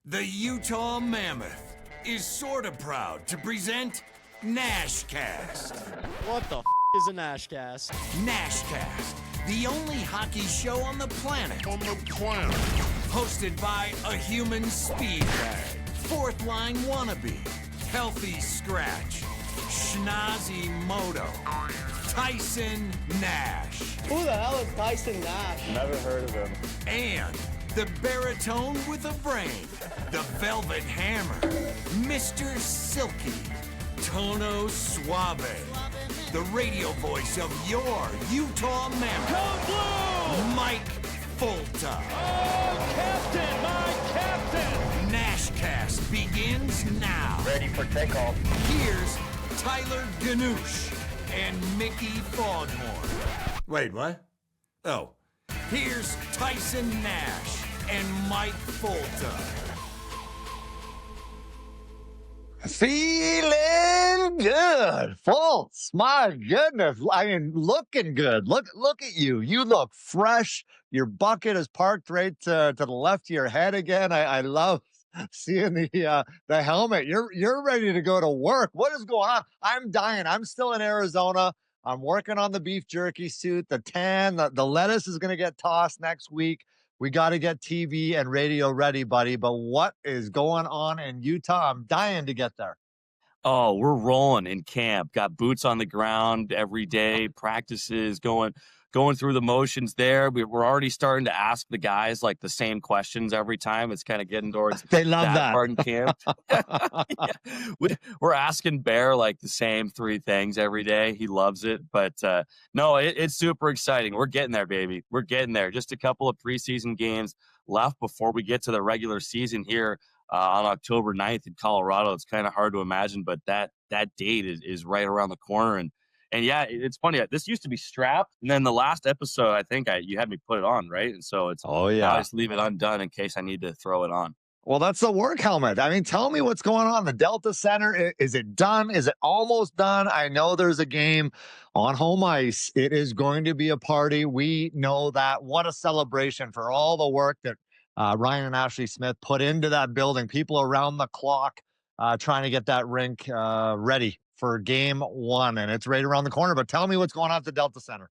The Utah Mammoth is sorta proud to present Nashcast. What the is a Nashcast? Nashcast, the only hockey show on the planet. Hosted by a human speed bag, fourth line wannabe, healthy scratch, schnozzy moto, Tyson Nash. Who the hell is Tyson Nash? Never heard of him. And the baritone with a brain, the velvet hammer, Mr. Silky, Tono Suave, the radio voice of your Utah Mammoth, Go Blue! Mike Folta. Oh, Captain, my Captain! Nashcast begins now. Ready for takeoff. Here's Tyler Ganoush and Mickey Foghorn. Wait, what? Oh, here's Tyson Nash and Mike Folta. Feeling good, folks. My goodness, I mean, looking good. Look at you. You look fresh. Your bucket is parked right to the left of your head again. I love seeing the helmet. You're ready to go to work. What is going on? I'm dying. I'm still in Arizona. I'm working on the beef jerky suit. The tan, the lettuce is going to get tossed next week. We got to get TV and radio ready, buddy. But what is going on in Utah? I'm dying to get there. Oh, we're rolling in camp. Got boots on the ground every day, practices, going through the motions there. We're already starting to ask the guys like the same questions every time. It's kind of getting towards they love that part in camp. Yeah. We're asking Bear like the same three things every day. He loves it. But no, it's super exciting. We're getting there, baby. We're getting there. Just a couple of preseason games left before we get to the regular season here on October 9th in Colorado. It's kind of hard to imagine, but that date is right around the corner. And yeah, it's funny. This used to be strapped, and then the last episode, I think you had me put it on, right? And so it's I just leave it undone in case I need to throw it on. Well, that's the work helmet. I mean, tell me what's going on. The Delta Center, is it done? Is it almost done? I know there's a game on home ice. It is going to be a party. We know that. What a celebration for all the work that Ryan and Ashley Smith put into that building. People around the clock trying to get that rink ready for game one, and it's right around the corner. But tell me what's going on at the Delta Center.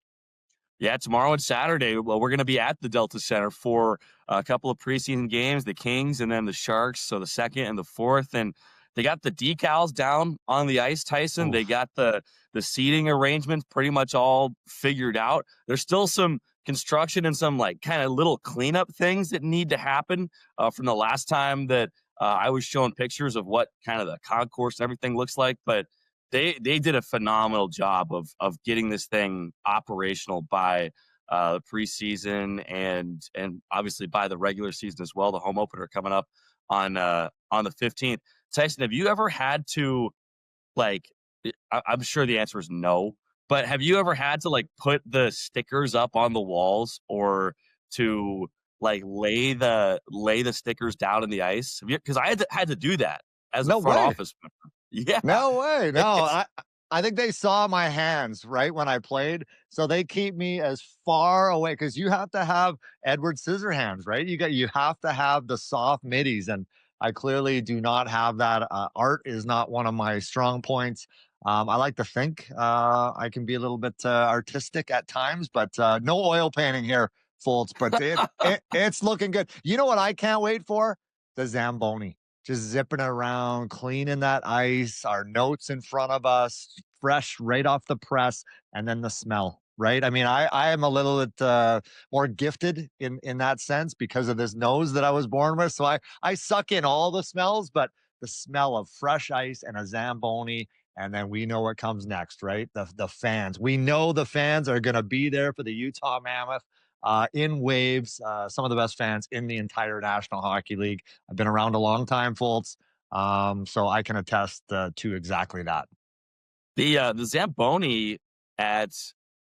Yeah, tomorrow and Saturday, well, we're going to be at the Delta Center for a couple of preseason games, the Kings and then the Sharks, so the second and the fourth. And they got the decals down on the ice, Tyson. Oof. They got the seating arrangements pretty much all figured out. There's still some construction and some like kind of little cleanup things that need to happen from the last time that I was showing pictures of what kind of the concourse and everything looks like. But they did a phenomenal job of getting this thing operational by the preseason and obviously by the regular season as well. The home opener coming up on the 15th. Tyson, have you ever had to I'm sure the answer is no, but have you ever had to put the stickers up on the walls or to lay the stickers down in the ice? Because I had to do that as a front office member. Yeah. No way. No, I think they saw my hands right when I played. So they keep me as far away because you have to have Edward Scissorhands, right? You have to have the soft middies. And I clearly do not have that. Art is not one of my strong points. I like to think I can be a little bit artistic at times, but no oil painting here, folks. But it's looking good. You know what I can't wait for? The Zamboni. Just zipping around, cleaning that ice, our notes in front of us, fresh right off the press, and then the smell, right? I mean, I am a little bit more gifted in that sense because of this nose that I was born with. So I suck in all the smells, but the smell of fresh ice and a Zamboni, and then we know what comes next, right? The fans. We know the fans are going to be there for the Utah Mammoth. In waves, some of the best fans in the entire National Hockey League. I've been around a long time, folks, so I can attest to exactly that. The Zamboni at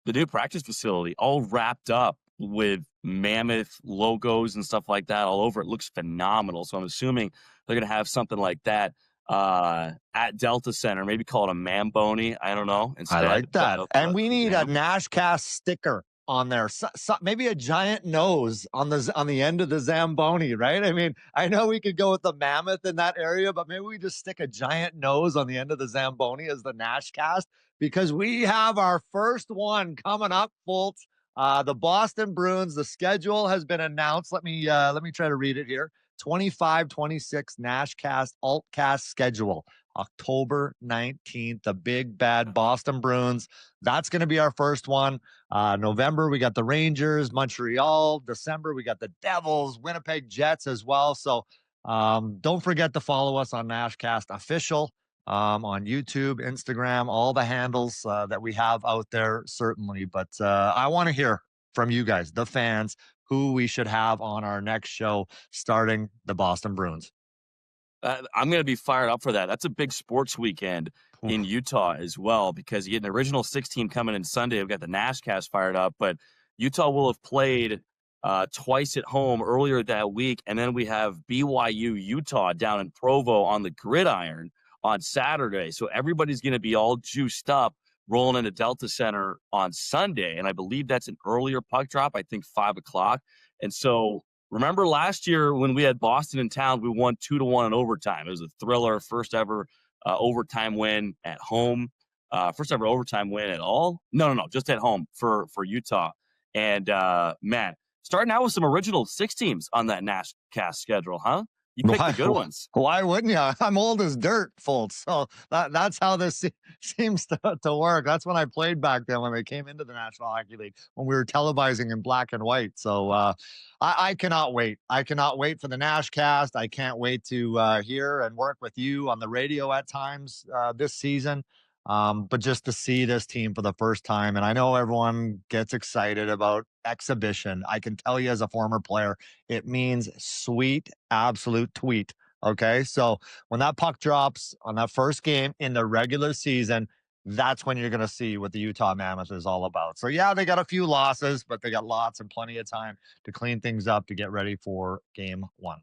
the new practice facility, all wrapped up with Mammoth logos and stuff like that all over. It looks phenomenal. So I'm assuming they're going to have something like that at Delta Center. Maybe call it a Mamboni. I don't know. Instead. I like that. And we need a Nashcast sticker on there. Maybe a giant nose on the end of the Zamboni, right? I mean, I know we could go with the Mammoth in that area, but maybe we just stick a giant nose on the end of the Zamboni as the Nashcast, because we have our first one coming up, Folta. The Boston Bruins, the schedule has been announced. Let me try to read it here. 25-26 Nashcast Altcast schedule. October 19th, the big bad Boston Bruins. That's going to be our first one. November, we got the Rangers, Montreal. December, we got the Devils, Winnipeg Jets as well. So don't forget to follow us on Nashcast Official on YouTube, Instagram, all the handles that we have out there, certainly. But I want to hear from you guys, the fans, who we should have on our next show starting the Boston Bruins. I'm going to be fired up for that. That's a big sports weekend in Utah as well, because you get an original 16 coming in Sunday. We've got the Nashcast fired up, but Utah will have played twice at home earlier that week. And then we have BYU Utah down in Provo on the gridiron on Saturday. So everybody's going to be all juiced up rolling into Delta Center on Sunday. And I believe that's an earlier puck drop, I think 5 o'clock. And so remember last year when we had Boston in town, we won 2-1 in overtime. It was a thriller, first ever overtime win at home. First ever overtime win at all? No, just at home for Utah. And man, starting out with some original 6 teams on that Nashcast schedule, huh? You picked the good ones. Why wouldn't you? I'm old as dirt, Folta. So that's how this seems to work. That's when I played back then, when they came into the National Hockey League, when we were televising in black and white. So I cannot wait. I cannot wait for the Nashcast. I can't wait to hear and work with you on the radio at times this season. But just to see this team for the first time, and I know everyone gets excited about exhibition. I can tell you as a former player, it means sweet, absolute tweet. Okay. So when that puck drops on that first game in the regular season, that's when you're going to see what the Utah Mammoth is all about. So yeah, they got a few losses, but they got lots and plenty of time to clean things up to get ready for game 1.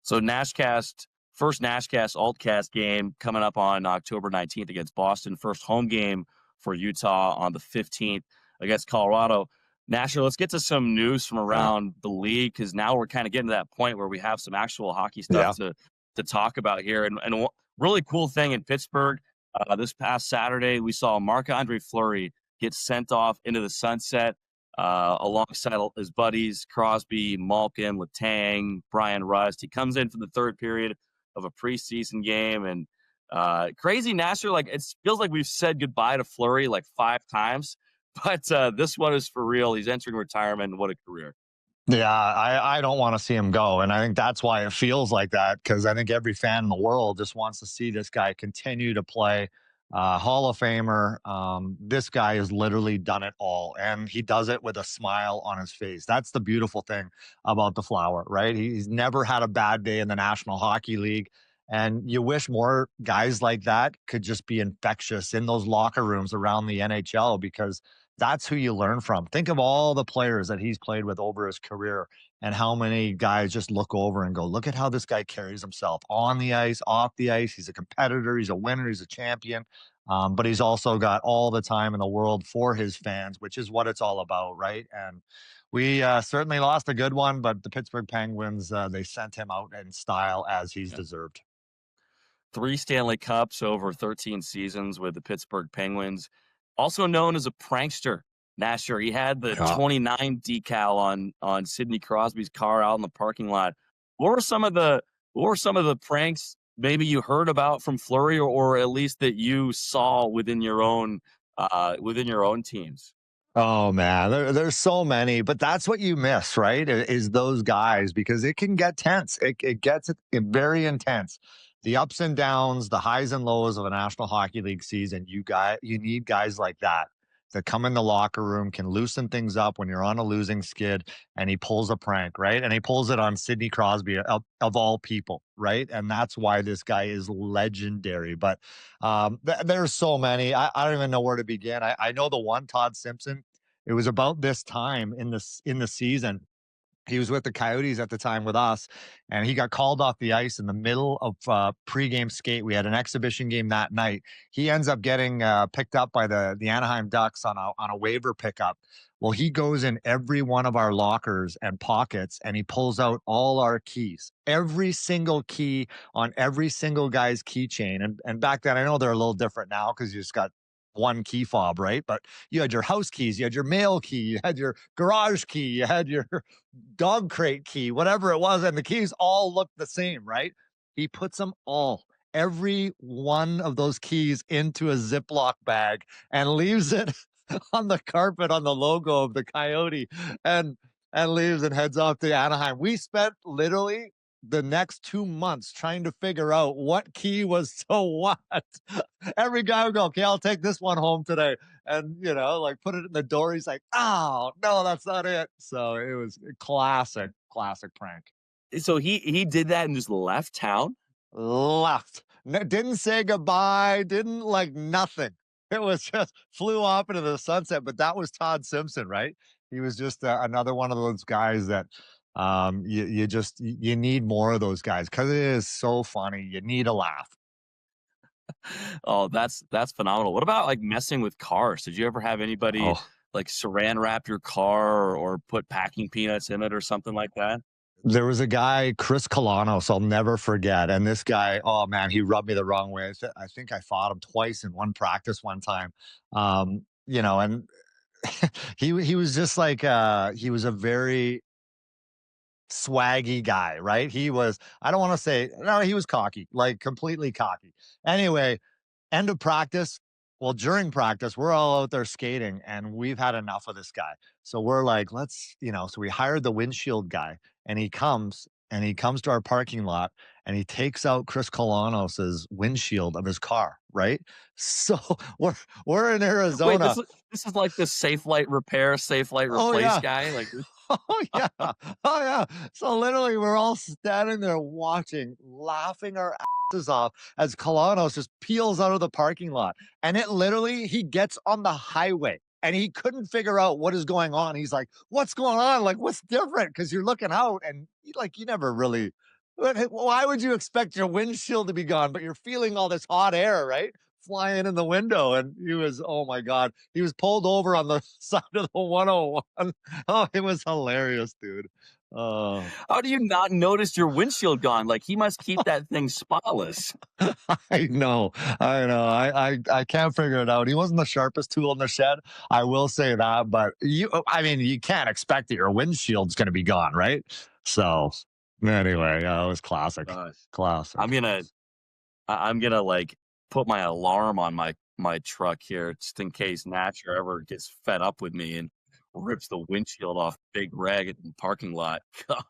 So Nashcast, first Nashcast Altcast game coming up on October 19th against Boston. First home game for Utah on the 15th against Colorado. Nasher, let's get to some news from around the league, because now we're kind of getting to that point where we have some actual hockey stuff to talk about here. And a really cool thing in Pittsburgh, this past Saturday, we saw Marc-Andre Fleury get sent off into the sunset alongside his buddies, Crosby, Malkin, Letang, Brian Rust. He comes in for the third period of a preseason game, and crazy, Nasher, like it feels like we've said goodbye to Fleury like 5 times. But this one is for real. He's entering retirement. What a career. Yeah, I don't want to see him go. And I think that's why it feels like that, because I think every fan in the world just wants to see this guy continue to play. Hall of Famer. This guy has literally done it all, and he does it with a smile on his face. That's the beautiful thing about the Flower, right? He's never had a bad day in the National Hockey League. And you wish more guys like that could just be infectious in those locker rooms around the NHL, because that's who you learn from. Think of all the players that he's played with over his career, and how many guys just look over and go, look at how this guy carries himself on the ice, off the ice. He's a competitor. He's a winner. He's a champion. But he's also got all the time in the world for his fans, which is what it's all about, right? And we certainly lost a good one, but the Pittsburgh Penguins, they sent him out in style, as he's deserved. 3 Stanley Cups over 13 seasons with the Pittsburgh Penguins. Also known as a prankster, Nasher. He had the 29 decal on Sidney Crosby's car out in the parking lot. What were some of the pranks maybe you heard about from Fleury, or at least that you saw within your own teams? Oh man, there's so many, but that's what you miss, right? Is those guys, because it can get tense. It gets very intense. The ups and downs, the highs and lows of a National Hockey League season. You need guys like that come in the locker room, can loosen things up when you're on a losing skid, and he pulls a prank, right? And he pulls it on Sidney Crosby of all people, right? And that's why this guy is legendary. But there's so many. I don't even know where to begin. I know the one, Todd Simpson. It was about this time in the season. He was with the Coyotes at the time with us, and he got called off the ice in the middle of pregame skate. We had an exhibition game that night. He ends up getting picked up by the Anaheim Ducks on a waiver pickup. Well, he goes in every one of our lockers and pockets, and he pulls out all our keys, every single key on every single guy's keychain. And back then, I know they're a little different now because you just got one key fob, right? But you had your house keys, you had your mail key, you had your garage key, you had your dog crate key, whatever it was, and the keys all looked the same, right? He puts them all, every one of those keys, into a Ziploc bag and leaves it on the carpet on the logo of the Coyote, and leaves and heads off to Anaheim. We spent literally the next 2 months trying to figure out what key was to what. Every guy would go, okay, I'll take this one home today. And, like put it in the door. He's like, oh, no, that's not it. So it was a classic prank. So he did that and just left town? Left. Didn't say goodbye. Didn't like nothing. It was just flew off into the sunset. But that was Todd Simpson, right? He was just another one of those guys that you need more of those guys because it is so funny. You need a laugh. Oh, that's phenomenal. What about like messing with cars? Did you ever have anybody like saran wrap your car or put packing peanuts in it or something like that? There was a guy, Chris Colanos, I'll never forget. And this guy, oh man, he rubbed me the wrong way. I think I fought him twice in one practice one time. And he was just like he was a very swaggy guy, right? He was, I don't want to say, no, he was cocky, like completely cocky. Anyway, end of practice. Well, during practice, we're all out there skating and we've had enough of this guy. So we're like, so we hired the windshield guy and he comes to our parking lot and he takes out Chris Colanos's windshield of his car, right? So we're in Arizona. Wait, this is like the Safe Light Repair, Safe Light Replace guy? Like Oh yeah. Oh yeah. So literally we're all standing there watching, laughing our asses off as Colanos just peels out of the parking lot. And it literally, he gets on the highway and he couldn't figure out what is going on. He's like, what's going on? Like, what's different? Because you're looking out and you never really, why would you expect your windshield to be gone? But you're feeling all this hot air, right? Flying in the window, and he was, oh my god, he was pulled over on the side of the 101. Oh, it was hilarious, dude. How do you not notice your windshield gone? Like, he must keep that thing spotless. I know. I can't figure it out. He wasn't the sharpest tool in the shed, I will say that, but you can't expect that your windshield's going to be gone, right? So anyway, it was classic. Classic. I'm gonna like put my alarm on my truck here just in case Nash ever gets fed up with me and rips the windshield off Big Reg in the parking lot. God.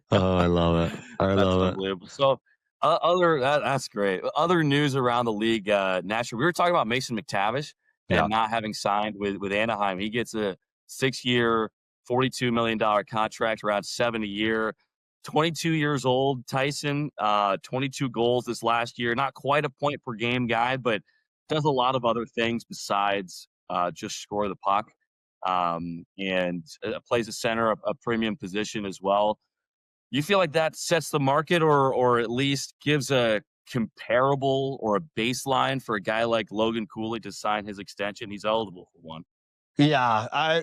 Oh, I love it. I love it. So that's great. Other news around the league, Nash, we were talking about Mason McTavish and not having signed with Anaheim. He gets a 6-year, $42 million contract, around $7 a year. 22 years old, Tyson, 22 goals this last year. Not quite a point per game guy, but does a lot of other things besides just score the puck. And plays a center, a premium position as well. You feel like that sets the market or at least gives a comparable or a baseline for a guy like Logan Cooley to sign his extension? He's eligible for one. Yeah,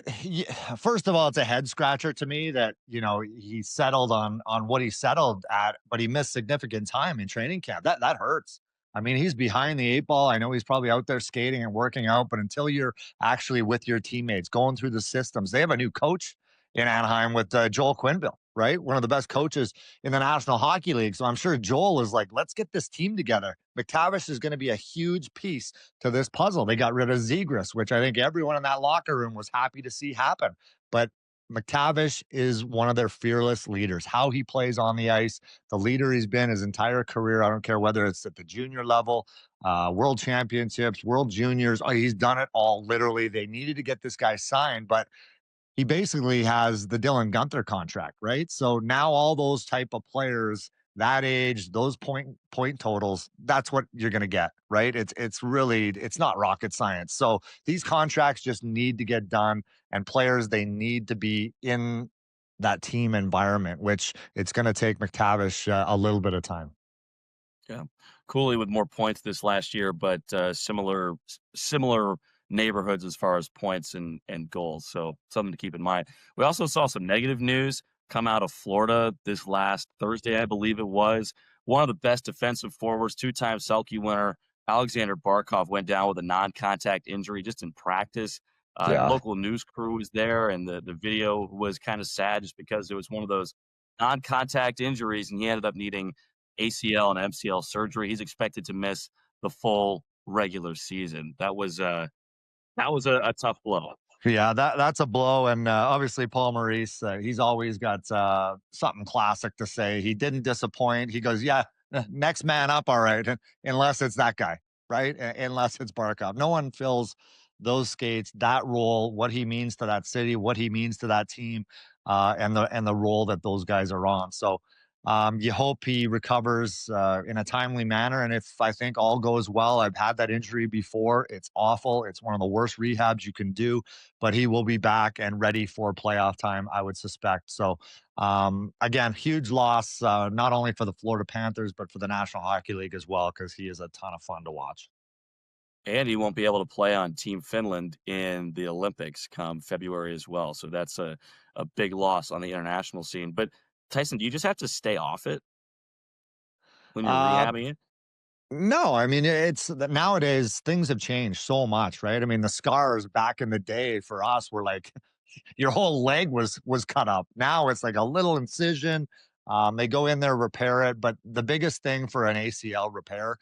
first of all, it's a head scratcher to me that, he settled on what he settled at, but he missed significant time in training camp. That hurts. I mean, he's behind the 8 ball. I know he's probably out there skating and working out, but until you're actually with your teammates, going through the systems, they have a new coach in Anaheim with Joel Quenneville, right? One of the best coaches in the National Hockey League. So I'm sure Joel is like, let's get this team together. McTavish is going to be a huge piece to this puzzle. They got rid of Zegras, which I think everyone in that locker room was happy to see happen. But McTavish is one of their fearless leaders. How he plays on the ice, the leader he's been his entire career. I don't care whether it's at the junior level, world championships, world juniors. Oh, he's done it all, literally. They needed to get this guy signed, but he basically has the Dylan Guenther contract, right? So now all those type of players, that age, those point totals, that's what you're going to get, right? It's not rocket science. So these contracts just need to get done, and players, they need to be in that team environment, which it's going to take McTavish a little bit of time. Yeah. Cooley with more points this last year, but similar neighborhoods as far as points and goals. So something to keep in mind. We also saw some negative news come out of Florida this last Thursday, I believe it was. One of the best defensive forwards, two-time Selke winner, Alexander Barkov, went down with a non-contact injury just in practice. Local news crew was there, and the video was kind of sad just because it was one of those non-contact injuries, and he ended up needing ACL and MCL surgery. He's expected to miss the full regular season. That was a tough blow. Yeah, that's a blow. And obviously, Paul Maurice, he's always got something classic to say. He didn't disappoint. He goes, yeah, next man up, all right, unless it's that guy, right? Unless it's Barkov. No one fills those skates, that role, what he means to that city, what he means to that team, and the role that those guys are on. So you hope he recovers in a timely manner. And if I think all goes well, I've had that injury before. It's awful. It's one of the worst rehabs you can do, but he will be back and ready for playoff time, I would suspect. So again, huge loss, not only for the Florida Panthers, but for the National Hockey League as well, because he is a ton of fun to watch. And he won't be able to play on Team Finland in the Olympics come February as well. So that's a big loss on the international scene. But Tyson, do you just have to stay off it when you're rehabbing it? No, I mean, it's that nowadays things have changed so much, right? I mean, the scars back in the day for us were like your whole leg was cut up. Now it's like a little incision. They go in there, repair it. But the biggest thing for an ACL repair,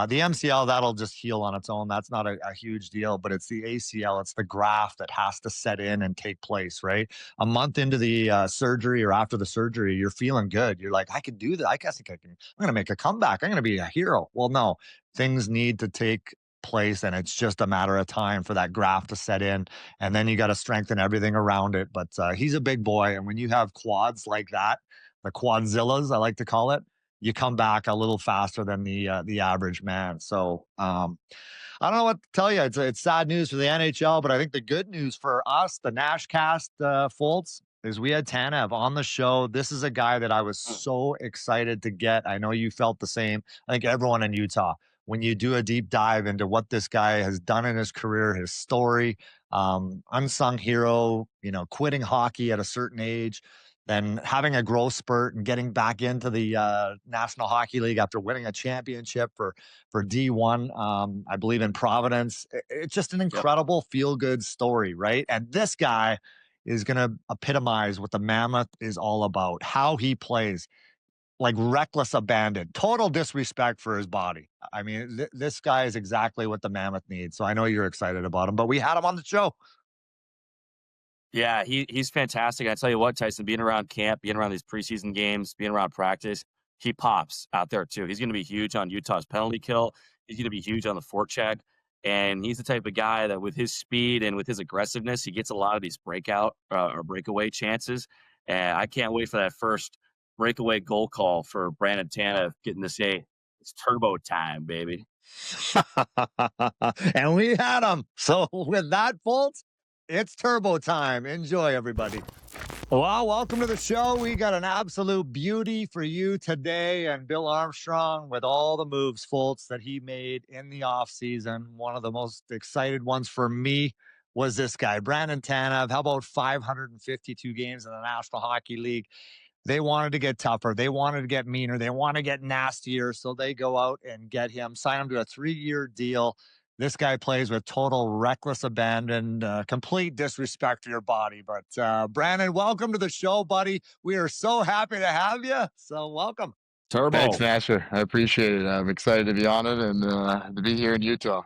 the MCL, that'll just heal on its own. That's not a huge deal, but it's the ACL. It's the graft that has to set in and take place, right? A month into the surgery or after the surgery, you're feeling good. You're like, I can do that. I guess I can. I'm going to make a comeback. I'm going to be a hero. Well, no, things need to take place, and it's just a matter of time for that graft to set in, and then you got to strengthen everything around it. But he's a big boy, and when you have quads like that, the quadzillas I like to call it, you come back a little faster than the average man. So I don't know what to tell you. It's sad news for the NHL, but I think the good news for us, the Nashcast Folts, is we had Tanev on the show. This is a guy that I was so excited to get. I know you felt the same. I think everyone in Utah, when you do a deep dive into what this guy has done in his career, his story, unsung hero, quitting hockey at a certain age, then having a growth spurt and getting back into the National Hockey League after winning a championship for D1, I believe in Providence. It's just an incredible feel-good story, right? And this guy is going to epitomize what the Mammoth is all about, how he plays, like reckless abandon, total disrespect for his body. I mean, this guy is exactly what the Mammoth needs. So I know you're excited about him, but we had him on the show. Yeah, he's fantastic. I tell you what, Tyson, being around camp, being around these preseason games, being around practice, he pops out there too. He's going to be huge on Utah's penalty kill. He's going to be huge on the forecheck. And he's the type of guy that with his speed and with his aggressiveness, he gets a lot of these breakout or breakaway chances. And I can't wait for that first breakaway goal call for Brandon Tanev getting to say, it's turbo time, baby. And we had him. So with that, folks, it's turbo time. Enjoy, everybody. Well, welcome to the show. We got an absolute beauty for you today. And Bill Armstrong with all the moves, folks, that he made in the offseason. One of the most excited ones for me was this guy, Brandon Tanev. How about 552 games in the National Hockey League? They wanted to get tougher. They wanted to get meaner. They want to get nastier. So they go out and get him, sign him to a 3-year deal. This guy plays with total reckless abandon, complete disrespect for your body. But Brandon, welcome to the show, buddy. We are so happy to have you. So welcome. Turbo. Thanks, Nasher. I appreciate it. I'm excited to be on it and to be here in Utah.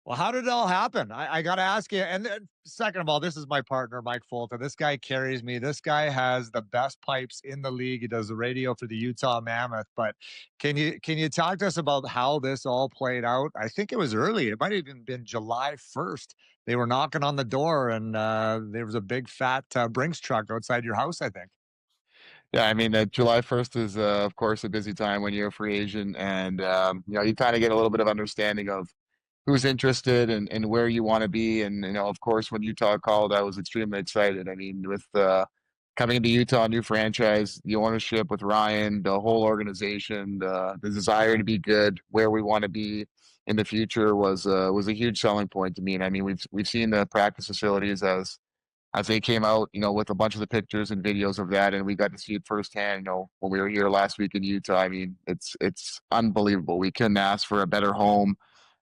Well, how did it all happen? I got to ask you. And then, second of all, this is my partner, Mike Folta. This guy carries me. This guy has the best pipes in the league. He does the radio for the Utah Mammoth. But can you talk to us about how this all played out? I think it was early. It might have even been July 1st. They were knocking on the door, and there was a big fat Brinks truck outside your house, I think. Yeah, I mean, July 1st is, of course, a busy time when you're a free agent. And, you kind of get a little bit of understanding of who's interested and where you want to be. And, of course, when Utah called, I was extremely excited. I mean, with coming into Utah, new franchise, the ownership with Ryan, the whole organization, the desire to be good, where we want to be in the future was a huge selling point to me. And I mean, we've seen the practice facilities as they came out, with a bunch of the pictures and videos of that, and we got to see it firsthand. When we were here last week in Utah, I mean, it's unbelievable. We couldn't ask for a better home,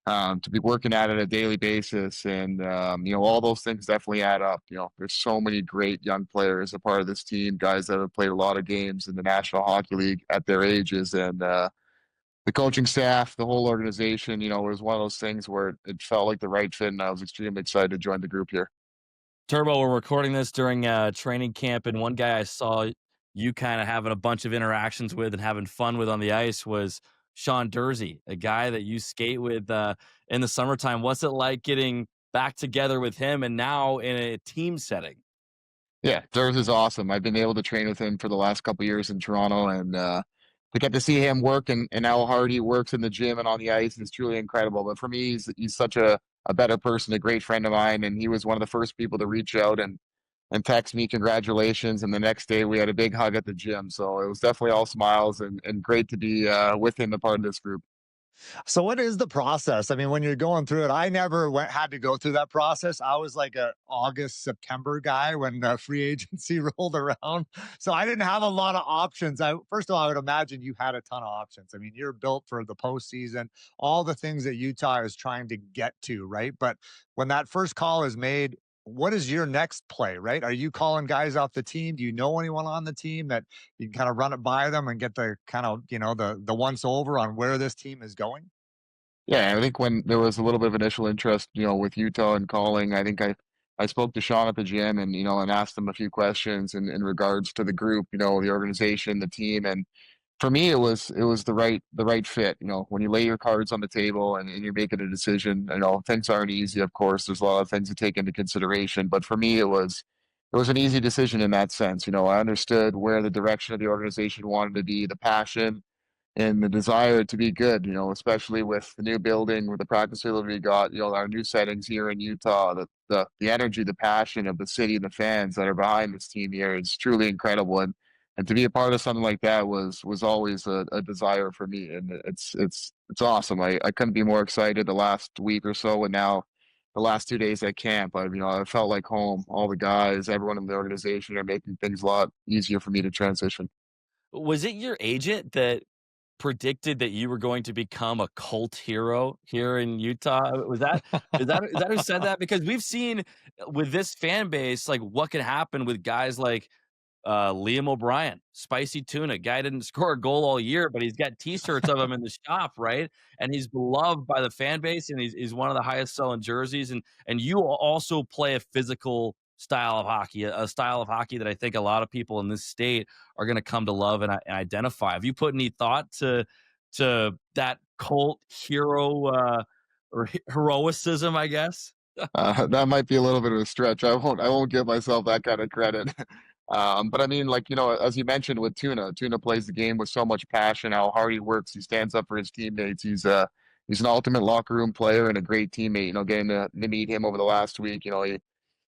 to be working at it a daily basis, and all those things definitely add up. There's so many great young players a part of this team, guys that have played a lot of games in the National Hockey League at their ages, and the coaching staff, the whole organization. It was one of those things where it felt like the right fit, and I was extremely excited to join the group here. Turbo, we're recording this during training camp, and one guy I saw you kind of having a bunch of interactions with and having fun with on the ice was Sean Dursey, a guy that you skate with in the summertime. What's it like getting back together with him and now in a team setting? Yeah, Durs is awesome. I've been able to train with him for the last couple of years in Toronto, and to get to see him work and how hard he works in the gym and on the ice is truly incredible. But for me, he's such a better person, a great friend of mine, and he was one of the first people to reach out and text me congratulations. And the next day we had a big hug at the gym. So it was definitely all smiles and great to be with him, a part of this group. So what is the process? I mean, when you're going through it, I never had to go through that process. I was like a August, September guy when free agency rolled around. So I didn't have a lot of options. First of all, I would imagine you had a ton of options. I mean, you're built for the postseason, all the things that Utah is trying to get to, right? But when that first call is made, what is your next play, right? Are you calling guys off the team? Do you know anyone on the team that you can kind of run it by them and get the kind of, the once over on where this team is going? Yeah, I think when there was a little bit of initial interest, with Utah and calling, I think I spoke to Sean at the gym and asked him a few questions in regards to the group, the organization, the team. And for me, it was the right fit. When you lay your cards on the table and you're making a decision, things aren't easy, of course. There's a lot of things to take into consideration. But for me, it was an easy decision in that sense. I understood where the direction of the organization wanted to be, the passion and the desire to be good, especially with the new building, with the practice facility we got, our new settings here in Utah, the energy, the passion of the city and the fans that are behind this team here is truly incredible. And to be a part of something like that was always a desire for me. And it's awesome. I couldn't be more excited the last week or so, and now the last 2 days at camp. I felt like home. All the guys, everyone in the organization are making things a lot easier for me to transition. Was it your agent that predicted that you were going to become a cult hero here in Utah? Is that who said that? Because we've seen with this fan base, like what can happen with guys like Liam O'Brien, Spicy Tuna. Guy didn't score a goal all year, but he's got T-shirts of him in the shop, right? And he's beloved by the fan base, and he's one of the highest selling jerseys. And you also play a physical style of hockey, a style of hockey that I think a lot of people in this state are going to come to love and identify. Have you put any thought to that cult hero or heroicism, I guess? That might be a little bit of a stretch. I won't give myself that kind of credit. But I mean, like, as you mentioned with Tuna plays the game with so much passion, how hard he works. He stands up for his teammates. He's an ultimate locker room player and a great teammate. Getting to meet him over the last week,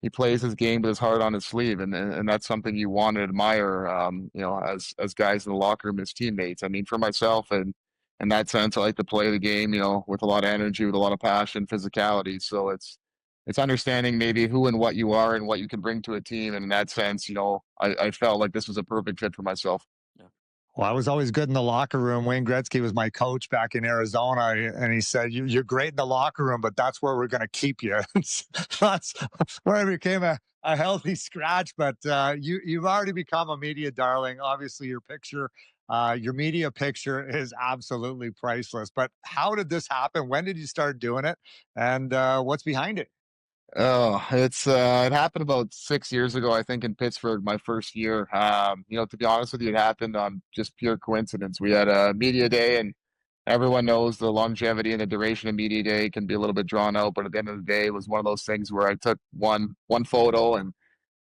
he plays his game with his heart on his sleeve, and that's something you want to admire, as guys in the locker room, as teammates. I mean, for myself, and in that sense, I like to play the game, with a lot of energy, with a lot of passion, physicality. So it's understanding maybe who and what you are and what you can bring to a team. And in that sense, I felt like this was a perfect fit for myself. Well, I was always good in the locker room. Wayne Gretzky was my coach back in Arizona, and he said, "You're great in the locker room, but that's where we're going to keep you." That's where I became a healthy scratch. But you've already become a media darling. Obviously, your media picture is absolutely priceless. But how did this happen? When did you start doing it? And what's behind it? Oh, it happened about 6 years ago, I think, in Pittsburgh, my first year. To be honest with you, it happened on just pure coincidence. We had a media day, and everyone knows the longevity and the duration of media day can be a little bit drawn out. But at the end of the day, it was one of those things where I took one photo, and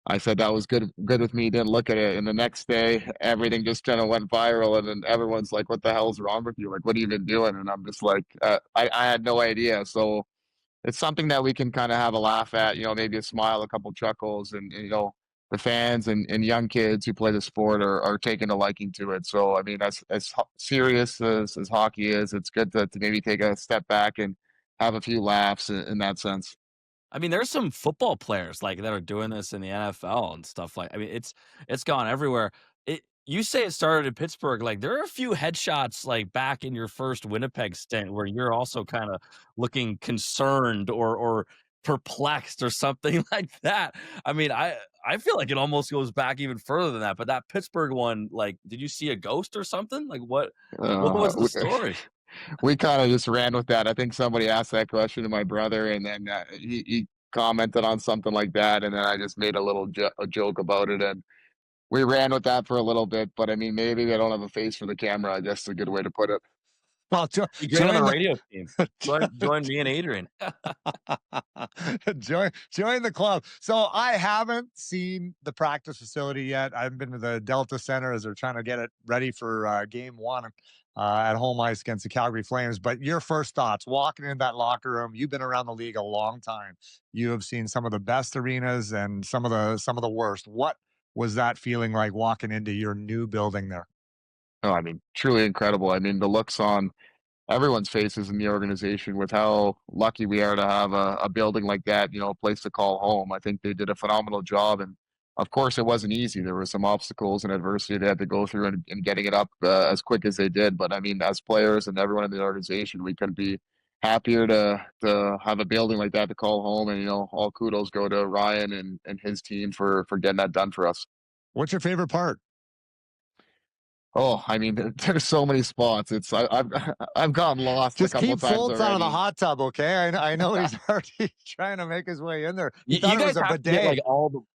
I said that was good with me. Didn't look at it, and the next day, everything just kind of went viral, and then everyone's like, "What the hell's wrong with you? Like, what have you been doing?" And I'm just like, I had no idea. So it's something that we can kind of have a laugh at, maybe a smile, a couple chuckles, and the fans and young kids who play the sport are taking a liking to it. So I mean, as serious as hockey is, it's good to maybe take a step back and have a few laughs in that sense. I mean, there's some football players like that are doing this in the NFL and stuff like. I mean, it's gone everywhere. You say it started in Pittsburgh. Like there are a few headshots like back in your first Winnipeg stint where you're also kind of looking concerned or perplexed or something like that. I mean, I feel like it almost goes back even further than that. But that Pittsburgh one, like, did you see a ghost or something? Like what Uh, was the story? we kind of just ran with that. I think somebody asked that question to my brother, and then he commented on something like that, and then I just made a little a joke about it, and we ran with that for a little bit. But I mean, maybe they don't have a face for the camera. I guess is a good way to put it. Well, Be great on the join radio team. Join me and Adrian. join the club. So I haven't seen the practice facility yet. I haven't been to the Delta Center as they're trying to get it ready for game one at home ice against the Calgary Flames. But your first thoughts walking into that locker room, you've been around the league a long time. You have seen some of the best arenas and some of the worst. What was that feeling like walking into your new building there? Oh, I mean, truly incredible. I mean, the looks on everyone's faces in the organization with how lucky we are to have a building like that, a place to call home. I think they did a phenomenal job. And of course, it wasn't easy. There were some obstacles and adversity they had to go through in getting it up as quick as they did. But I mean, as players and everyone in the organization, we couldn't be happier to have a building like that to call home. And, all kudos go to Ryan and his team for getting that done for us. What's your favorite part? Oh, I mean, there's so many spots. I've I've gotten lost Just a couple keep times Folta out of the already. hot tub, okay? I know he's already trying to make his way in there. You Thought it guys was a have to get bidet. like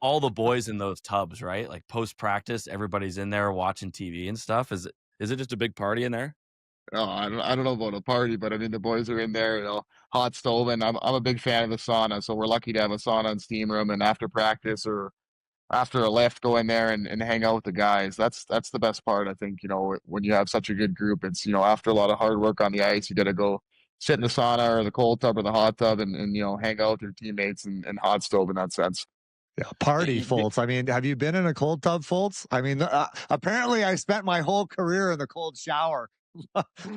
all the boys in those tubs, right? Like post practice, everybody's in there watching TV and stuff. Is it just a big party in there? Oh, I don't know about a party, but I mean the boys are in there, hot stove, and I'm a big fan of the sauna, so we're lucky to have a sauna and steam room. And after practice or after a lift, go in there and hang out with the guys. That's the best part, I think. When you have such a good group, it's after a lot of hard work on the ice, you got to go sit in the sauna or the cold tub or the hot tub and hang out with your teammates and hot stove in that sense. Yeah, party, You- you- Foltz. I mean, have you been in a cold tub, Foltz? I mean, apparently I spent my whole career in the cold shower.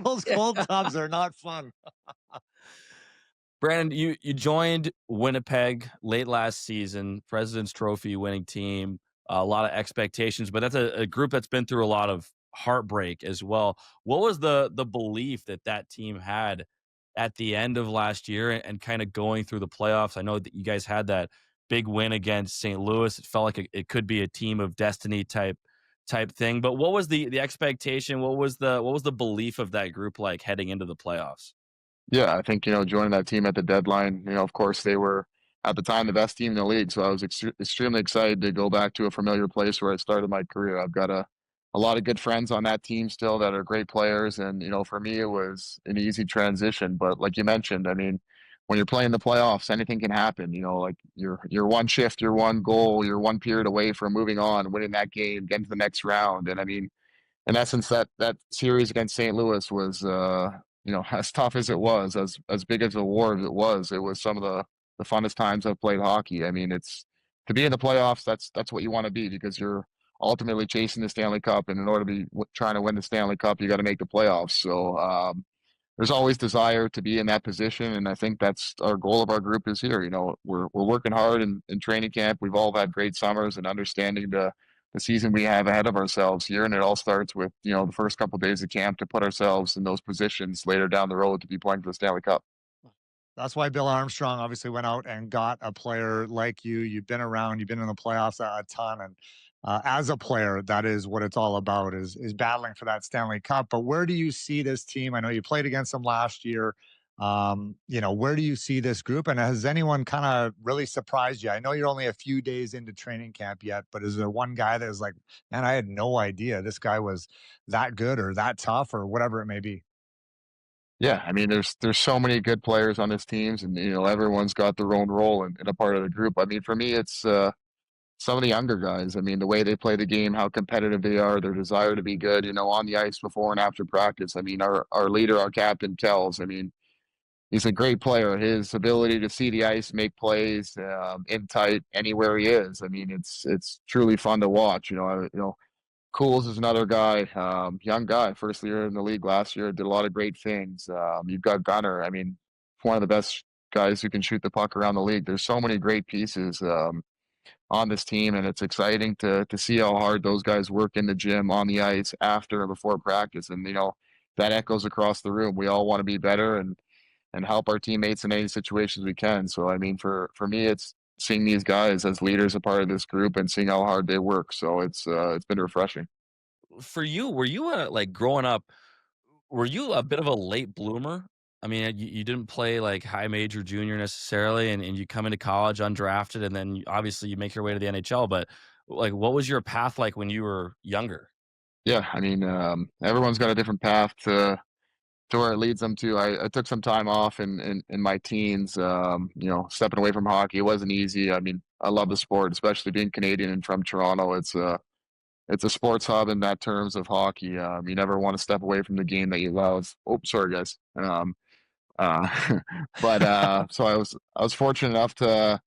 Those cold tubs are not fun. Brandon, you joined Winnipeg late last season, President's Trophy winning team, a lot of expectations, but that's a group that's been through a lot of heartbreak as well. What was the belief that team had at the end of last year and kind of going through the playoffs? I know that you guys had that big win against St. Louis. It felt like it could be a team of destiny type thing. But what was the expectation? What was the belief of that group like heading into the playoffs? Yeah, I think, joining that team at the deadline, of course they were at the time the best team in the league. So I was extremely excited to go back to a familiar place where I started my career. I've got a lot of good friends on that team still that are great players. And, for me, it was an easy transition. But like you mentioned, I mean, when you're playing the playoffs, anything can happen. Like you're one shift, you're one goal, you're one period away from moving on, winning that game, getting to the next round. And I mean, in essence, that series against St. Louis was, as tough as it was, as big as a war as it was some of the funnest times I've played hockey. I mean, it's to be in the playoffs. That's what you want to be because you're ultimately chasing the Stanley Cup, and in order to be trying to win the Stanley Cup, you got to make the playoffs. So there's always desire to be in that position, and I think that's our goal of our group is here. We're working hard in training camp. We've all had great summers and understanding the season we have ahead of ourselves here. And it all starts with, the first couple of days of camp to put ourselves in those positions later down the road to be playing for the Stanley Cup. That's why Bill Armstrong obviously went out and got a player like you. You've been around, you've been in the playoffs a ton. And as a player, that is what it's all about is battling for that Stanley Cup. But where do you see this team? I know you played against them last year. Where do you see this group? And has anyone kind of really surprised you? I know you're only a few days into training camp yet, but is there one guy that is like, man, I had no idea this guy was that good or that tough or whatever it may be? Yeah, I mean, there's so many good players on this teams, and everyone's got their own role in a part of the group. I mean, for me, it's some of the younger guys. I mean, the way they play the game, how competitive they are, their desire to be good. On the ice before and after practice. I mean, our leader, our captain, Kells. I mean, he's a great player. His ability to see the ice, make plays, in tight anywhere he is. I mean, it's truly fun to watch. Cools is another guy, young guy, first year in the league last year, did a lot of great things. You've got Gunner. I mean, one of the best guys who can shoot the puck around the league. There's so many great pieces on this team, and it's exciting to see how hard those guys work in the gym, on the ice, after and before practice. And that echoes across the room. We all want to be better and help our teammates in any situations we can. So I mean, for me, it's seeing these guys as leaders, a part of this group, and seeing how hard they work. So it's been refreshing. For you, were you like growing up? Were you a bit of a late bloomer? I mean, you didn't play like high major junior necessarily, and you come into college undrafted, and then obviously you make your way to the NHL. But like, what was your path like when you were younger? Yeah, I mean, everyone's got a different path to where it leads them to. I took some time off in my teens, stepping away from hockey. It wasn't easy. I mean, I love the sport, especially being Canadian and from Toronto. It's a sports hub in that terms of hockey. You never want to step away from the game that you love. Oh, sorry guys. Uh, so I was fortunate enough to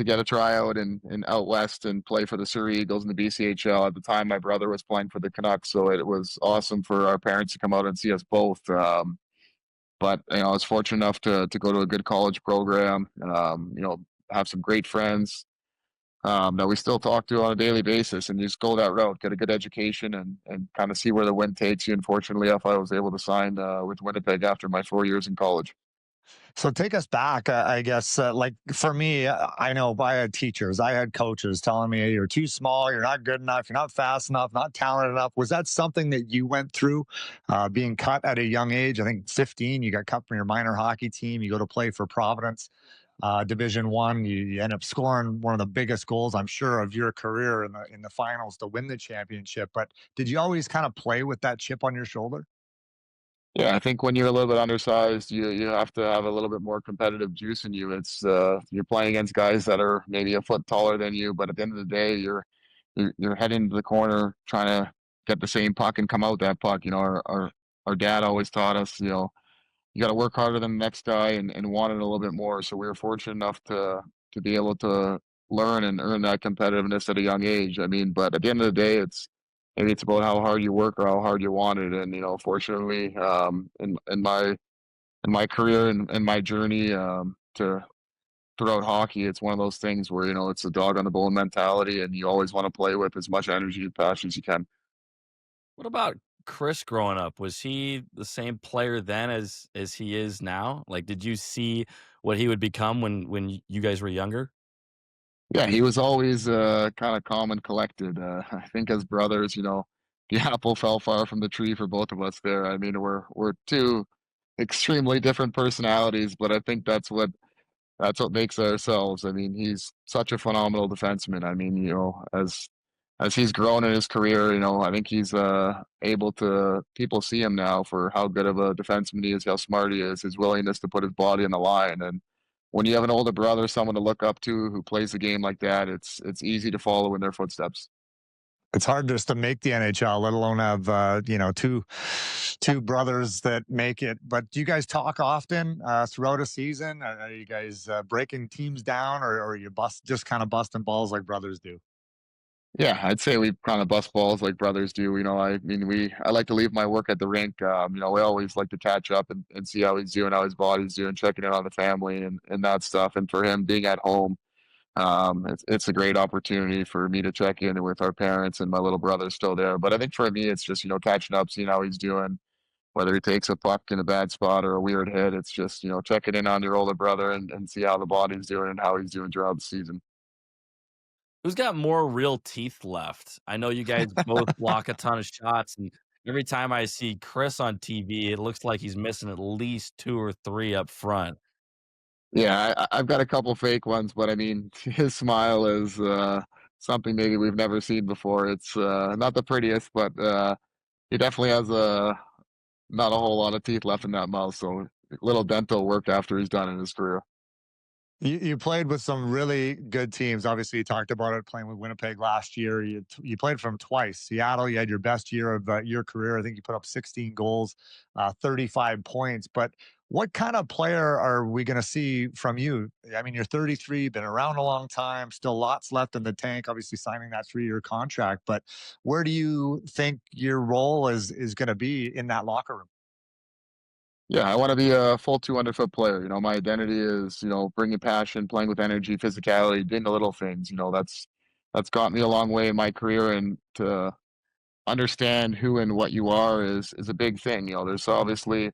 get a tryout in out west and play for the Surrey Eagles in the BCHL. At the time, my brother was playing for the Canucks, so it was awesome for our parents to come out and see us both. But I was fortunate enough to go to a good college program. Have some great friends that we still talk to on a daily basis, and just go that route, get a good education, and kind of see where the wind takes you. Unfortunately, if I was able to sign with Winnipeg after my 4 years in college. So take us back, I guess. Like for me, I know I had teachers, I had coaches telling me, "Hey, you're too small, you're not good enough, you're not fast enough, not talented enough." Was that something that you went through, being cut at a young age? I think 15, you got cut from your minor hockey team. You go to play for Providence, Division 1. You end up scoring one of the biggest goals, I'm sure, of your career in the finals to win the championship. But did you always kind of play with that chip on your shoulder? Yeah, I think when you're a little bit undersized, you have to have a little bit more competitive juice in you. It's you're playing against guys that are maybe a foot taller than you, but at the end of the day, you're heading to the corner trying to get the same puck and come out that puck. Our dad always taught us, you got to work harder than the next guy and want it a little bit more. So we were fortunate enough to be able to learn and earn that competitiveness at a young age. I mean, but at the end of the day, maybe it's about how hard you work or how hard you want it. And fortunately, in my career and my journey to throughout hockey, it's one of those things where it's a dog on the bone mentality, and you always want to play with as much energy and passion as you can. What about Chris growing up? Was he the same player then as he is now? Like, did you see what he would become when you guys were younger? Yeah, he was always kind of calm and collected. I think as brothers, the apple fell far from the tree for both of us there. I mean, we're two extremely different personalities, but I think that's what makes ourselves. I mean, he's such a phenomenal defenseman. I mean, as he's grown in his career, I think he's able to, people see him now for how good of a defenseman he is, how smart he is, his willingness to put his body on the line. And when you have an older brother, someone to look up to who plays the game like that, it's easy to follow in their footsteps. It's hard just to make the NHL, let alone have two brothers that make it. But do you guys talk often throughout a season? Are you guys breaking teams down, or are you just kind of busting balls like brothers do? Yeah, I'd say we kind of bust balls like brothers do. I mean, I like to leave my work at the rink. We always like to catch up and see how he's doing, how his body's doing, checking in on the family and that stuff. And for him being at home, it's a great opportunity for me to check in with our parents, and my little brother's still there. But I think for me, it's just, catching up, seeing how he's doing, whether he takes a puck in a bad spot or a weird hit. It's just, checking in on your older brother and see how the body's doing and how he's doing throughout the season. Who's got more real teeth left? I know you guys both block a ton of shots, and every time I see Chris on TV, it looks like he's missing at least 2 or 3 up front. Yeah, I've got a couple fake ones, but I mean, his smile is something maybe we've never seen before. It's not the prettiest, but he definitely has not a whole lot of teeth left in that mouth. So little dental work after he's done in his career. You played with some really good teams. Obviously, you talked about it playing with Winnipeg last year. You played from twice. Seattle, you had your best year of your career. I think you put up 16 goals, 35 points. But what kind of player are we going to see from you? I mean, you're 33, been around a long time, still lots left in the tank. Obviously, signing that 3-year contract. But where do you think your role is going to be in that locker room? Yeah, I want to be a full 200-foot player. My identity is, bringing passion, playing with energy, physicality, doing the little things. That's got me a long way in my career, and to understand who and what you are is a big thing. There's obviously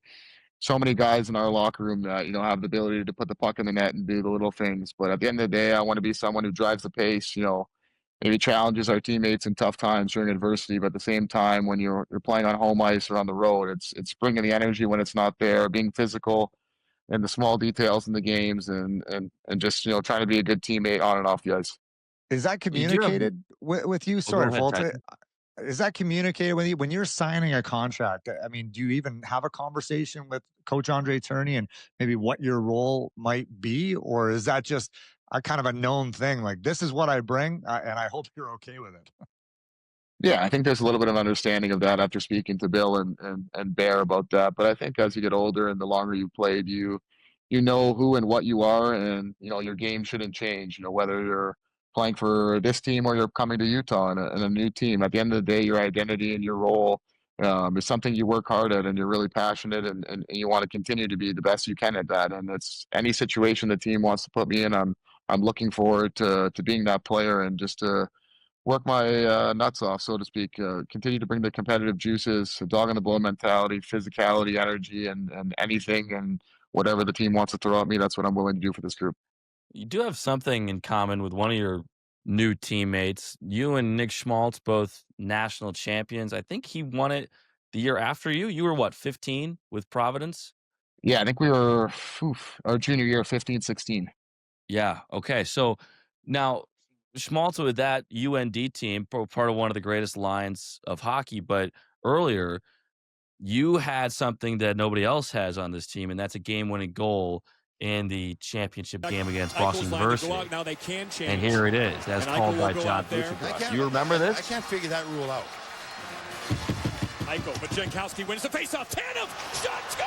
so many guys in our locker room that have the ability to put the puck in the net and do the little things. But at the end of the day, I want to be someone who drives the pace. Maybe challenges our teammates in tough times during adversity. But at the same time, when you're playing on home ice or on the road, it's bringing the energy when it's not there, being physical in the small details in the games, and just trying to be a good teammate on and off the ice. Is that You do have. communicated with you? Oh, go Sorry, ahead, Folta. Tyson. Is that communicated with you when you're signing a contract? I mean, do you even have a conversation with Coach Andre Tourney and maybe what your role might be, or is that just a kind of a known thing? Like, this is what I bring, and I hope you're okay with it. Yeah, I think there's a little bit of understanding of that after speaking to Bill and Bear about that. But I think as you get older and the longer you played, you know who and what you are, and your game shouldn't change. Whether you're playing for this team or you're coming to Utah and a new team. At the end of the day, your identity and your role is something you work hard at, and you're really passionate, and you want to continue to be the best you can at that. And it's any situation the team wants to put me in. I'm looking forward to being that player and just to work my nuts off, so to speak. Continue to bring the competitive juices, dog on the bone mentality, physicality, energy, and anything and whatever the team wants to throw at me. That's what I'm willing to do for this group. You do have something in common with one of your new teammates. You and Nick Schmaltz, both national champions. I think he won it the year after you. You were what, 15 with Providence? Yeah, I think we were our junior year, 15, 16. Yeah. Okay. So now Schmaltz with that UND team, part of one of the greatest lines of hockey. But earlier, you had something that nobody else has on this team, and that's a game-winning goal in the championship game against Boston University. Now they can change. And here it is, as called by John Buchabrook. You remember this? I can't figure that rule out. Eichel, but Jankowski wins the faceoff. Tanev, shot, score!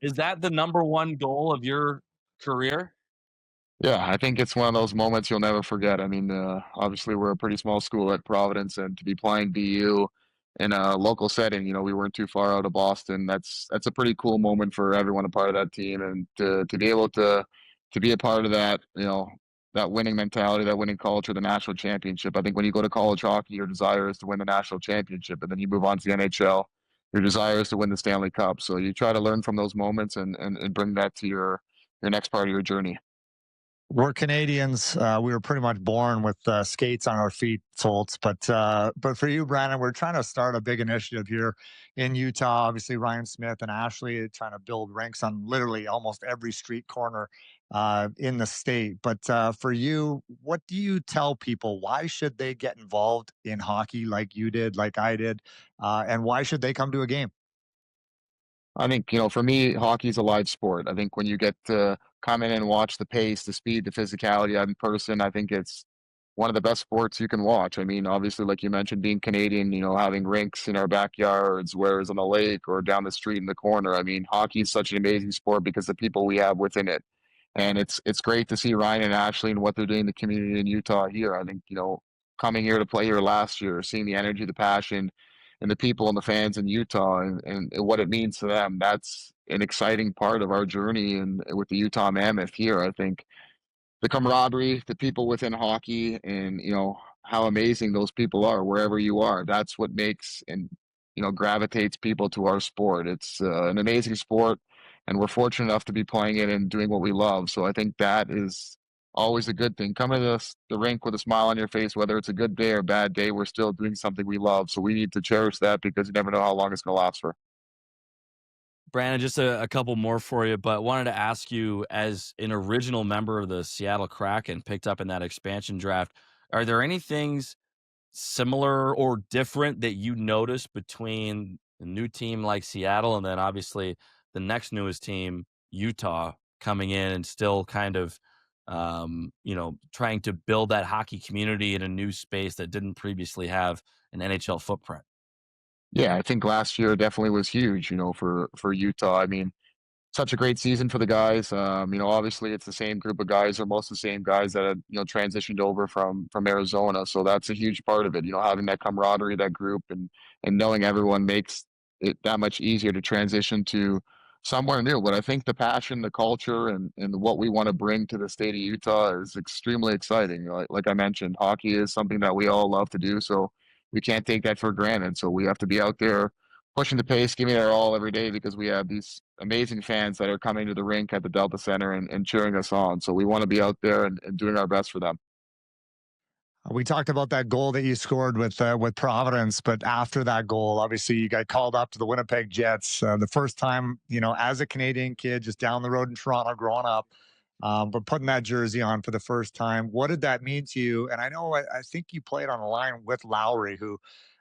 Is that the number one goal of your career? Yeah, I think it's one of those moments you'll never forget. I mean, obviously we're a pretty small school at Providence, and to be playing BU in a local setting, we weren't too far out of Boston. That's a pretty cool moment for everyone a part of that team, and to be able to be a part of that, that winning mentality, that winning culture, the national championship. I think when you go to college hockey, your desire is to win the national championship, and then you move on to the NHL. Your desire is to win the Stanley Cup. So you try to learn from those moments and bring that to your next part of your journey. We're Canadians. We were pretty much born with skates on our feet, Foltz. But for you, Brandon, we're trying to start a big initiative here in Utah. Obviously, Ryan Smith and Ashley are trying to build rinks on literally almost every street corner in the state. But for you, what do you tell people? Why should they get involved in hockey like you did, like I did, and why should they come to a game? I think, for me, hockey's a live sport. I think when you get to come in and watch the pace, the speed, the physicality in person, I think it's one of the best sports you can watch. I mean, obviously, like you mentioned, being Canadian, having rinks in our backyards, whereas on the lake or down the street in the corner. I mean, hockey is such an amazing sport because the people we have within it. And it's great to see Ryan and Ashley and what they're doing in the community in Utah here. I think, coming here to play here last year, seeing the energy, the passion, and the people and the fans in Utah and what it means to them. That's an exciting part of our journey and with the Utah Mammoth here. I think the camaraderie, the people within hockey, and how amazing those people are wherever you are. That's what makes and gravitates people to our sport. It's an amazing sport, and we're fortunate enough to be playing it and doing what we love. So I think that is always a good thing. Coming to the rink with a smile on your face, whether it's a good day or bad day, we're still doing something we love. So we need to cherish that because you never know how long it's going to last for. Brandon, just a couple more for you, but wanted to ask you, as an original member of the Seattle Kraken picked up in that expansion draft, are there any things similar or different that you notice between a new team like Seattle and then obviously the next newest team, Utah, coming in and still kind of, trying to build that hockey community in a new space that didn't previously have an NHL footprint? Yeah, I think last year definitely was huge, for Utah. I mean, such a great season for the guys. Obviously it's the same group of guys or most of the same guys that had, transitioned over from Arizona. So that's a huge part of it, having that camaraderie, that group and knowing everyone makes it that much easier to transition to somewhere new. But I think the passion, the culture and what we want to bring to the state of Utah is extremely exciting. Like I mentioned, hockey is something that we all love to do. So we can't take that for granted. So we have to be out there pushing the pace, giving it our all every day because we have these amazing fans that are coming to the rink at the Delta Center and cheering us on. So we want to be out there and doing our best for them. We talked about that goal that you scored with Providence, but after that goal, obviously you got called up to the Winnipeg Jets. The first time, as a Canadian kid, just down the road in Toronto, growing up, but putting that jersey on for the first time. What did that mean to you? And I know I think you played on a line with Lowry, who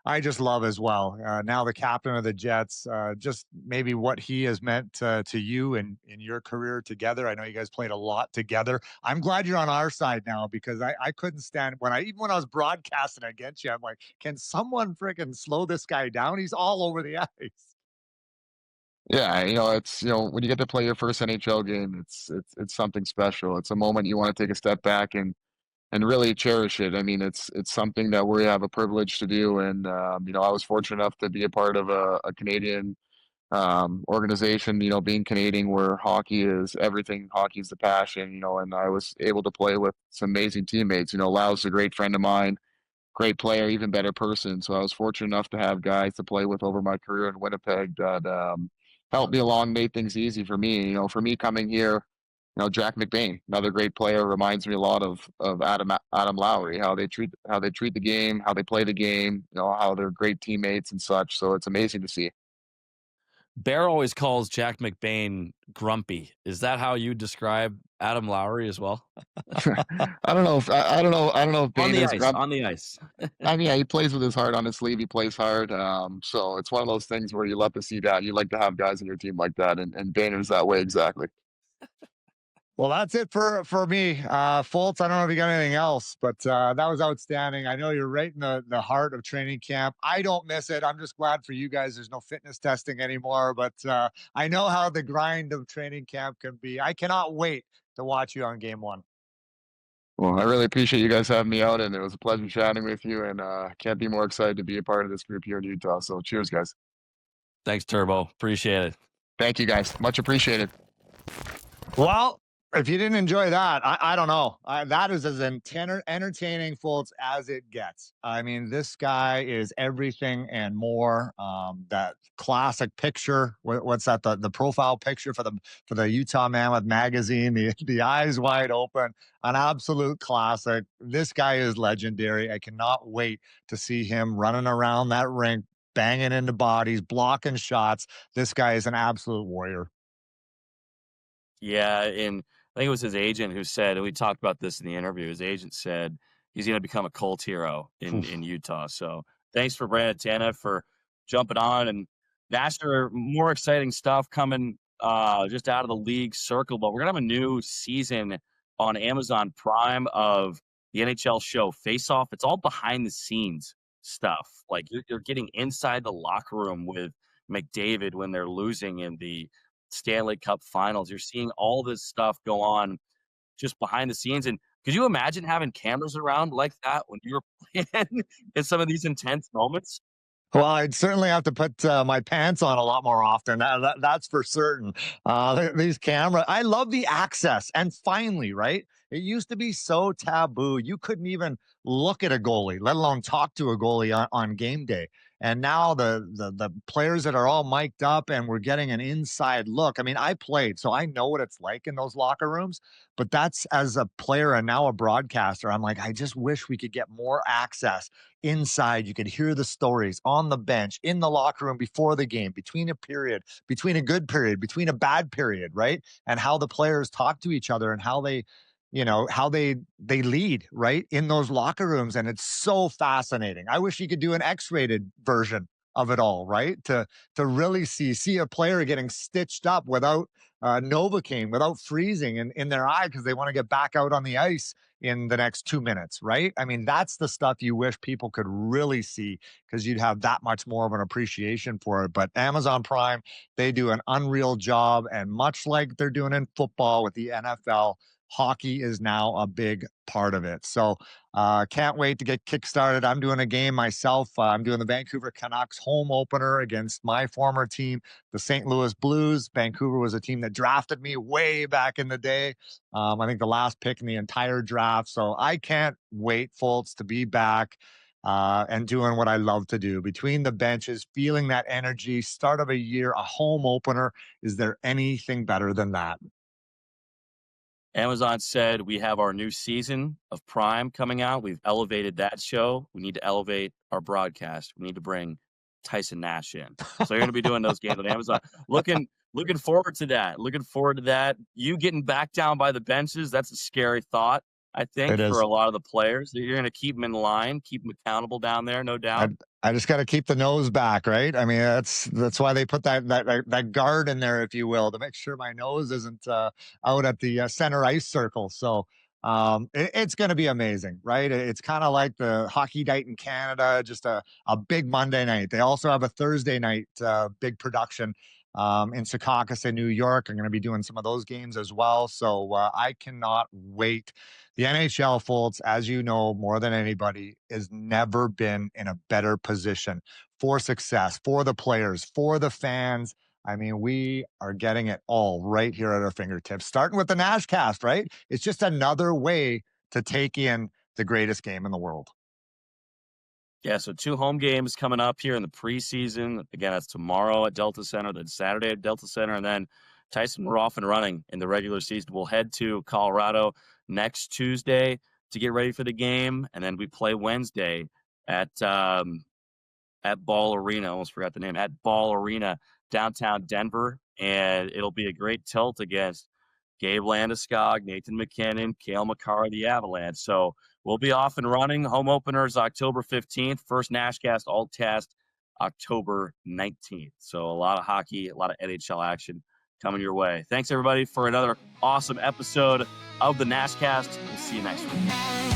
I just love as well. Now the captain of the Jets, just maybe what he has meant to you and in your career together. I know you guys played a lot together. I'm glad you're on our side now because I couldn't stand even when I was broadcasting against you. I'm like, can someone freaking slow this guy down? He's all over the ice. Yeah, it's when you get to play your first NHL game, it's something special. It's a moment you want to take a step back and really cherish it. I mean, it's something that we have a privilege to do, and I was fortunate enough to be a part of a Canadian organization. Being Canadian, where hockey is everything, hockey is the passion. And I was able to play with some amazing teammates. Lau's a great friend of mine, great player, even better person. So I was fortunate enough to have guys to play with over my career in Winnipeg that helped me along, made things easy for me. For me coming here, Jack McBain, another great player, reminds me a lot of Adam Lowry, how they treat the game, how they play the game, how they're great teammates and such. So it's amazing to see. Bear always calls Jack McBain grumpy. Is that how you describe Adam Lowry as well? I don't know if On Bain the is ice, on the ice. I mean, yeah, he plays with his heart on his sleeve. He plays hard. So it's one of those things where you love to see that. You like to have guys in your team like that, and Boehner's that way exactly. Well, that's it for me. Foltz, I don't know if you got anything else, but that was outstanding. I know you're right in the heart of training camp. I don't miss it. I'm just glad for you guys. There's no fitness testing anymore, but I know how the grind of training camp can be. I cannot wait to watch you on game one. Well, I really appreciate you guys having me out, and it was a pleasure chatting with you. And can't be more excited to be a part of this group here in Utah. So, cheers, guys. Thanks, Turbo. Appreciate it. Thank you, guys. Much appreciated. Well, if you didn't enjoy that, I don't know. That is as entertaining, Foltz, as it gets. I mean, this guy is everything and more. That classic picture, what's that? The profile picture for the Utah Mammoth magazine. The eyes wide open, an absolute classic. This guy is legendary. I cannot wait to see him running around that rink, banging into bodies, blocking shots. This guy is an absolute warrior. Yeah, and I think it was his agent who said, and we talked about this in the interview, his agent said he's going to become a cult hero in Utah. So thanks for Brandon Tanev for jumping on. And Nash, more exciting stuff coming just out of the league circle. But we're going to have a new season on Amazon Prime of the NHL show Face Off. It's all behind the scenes stuff. Like you're getting inside the locker room with McDavid when they're losing in the Stanley Cup finals. You're seeing all this stuff go on just behind the scenes. And could you imagine having cameras around like that when you were playing in some of these intense moments? Well, I'd certainly have to put my pants on a lot more often. That's for certain. These cameras, I love the access. And finally, right? It used to be so taboo. You couldn't even look at a goalie, let alone talk to a goalie on game day. And now the players that are all mic'd up and we're getting an inside look. I mean, I played, so I know what it's like in those locker rooms. But that's as a player and now a broadcaster. I'm like, I just wish we could get more access inside. You could hear the stories on the bench, in the locker room before the game, between a period, between a good period, between a bad period, right? And how the players talk to each other and how they how they lead right in those locker rooms, and it's so fascinating. I wish you could do an X-rated version of it all, right? To really see a player getting stitched up without Novocaine, without freezing in their eye because they want to get back out on the ice in the next 2 minutes, right? I mean, that's the stuff you wish people could really see because you'd have that much more of an appreciation for it. But Amazon Prime, they do an unreal job. And much like they're doing in football with the NFL, hockey is now a big part of it. So can't wait to get kickstarted. I'm doing a game myself. I'm doing the Vancouver Canucks home opener against my former team, the St. Louis Blues. Vancouver was a team that drafted me way back in the day. I think the last pick in the entire draft. So I can't wait, Foltz, to be back and doing what I love to do. Between the benches, feeling that energy, start of a year, a home opener. Is there anything better than that? Amazon said we have our new season of Prime coming out. We've elevated that show. We need to elevate our broadcast. We need to bring Tyson Nash in. So you're going to be doing those games on Amazon. Looking forward to that. Looking forward to that. You getting back down by the benches, that's a scary thought, I think, for a lot of the players. You're going to keep them in line, keep them accountable down there, no doubt. I just got to keep the nose back, right? I mean, that's why they put that guard in there, if you will, to make sure my nose isn't out at the center ice circle. So it's going to be amazing, right? It's kind of like the hockey night in Canada, just a big Monday night. They also have a Thursday night big production in Secaucus in New York. I'm going to be doing some of those games as well. So I cannot wait. The NHL, Foltz, as you know, more than anybody, has never been in a better position for success, for the players, for the fans. I mean, we are getting it all right here at our fingertips, starting with the Nashcast, right? It's just another way to take in the greatest game in the world. Yeah, so 2 home games coming up here in the preseason. Again, that's tomorrow at Delta Center, then Saturday at Delta Center, and then Tyson, we're off and running in the regular season. We'll head to Colorado next Tuesday to get ready for the game, and then we play Wednesday at Ball Arena. I almost forgot the name. At Ball Arena, downtown Denver, and it'll be a great tilt against Gabe Landeskog, Nathan McKinnon, Cale Makar, the Avalanche. So we'll be off and running. Home opener is October 15th. First Nashcast Altcast October 19th. So a lot of hockey, a lot of NHL action coming your way. Thanks, everybody, for another awesome episode of the Nashcast. We'll see you next week.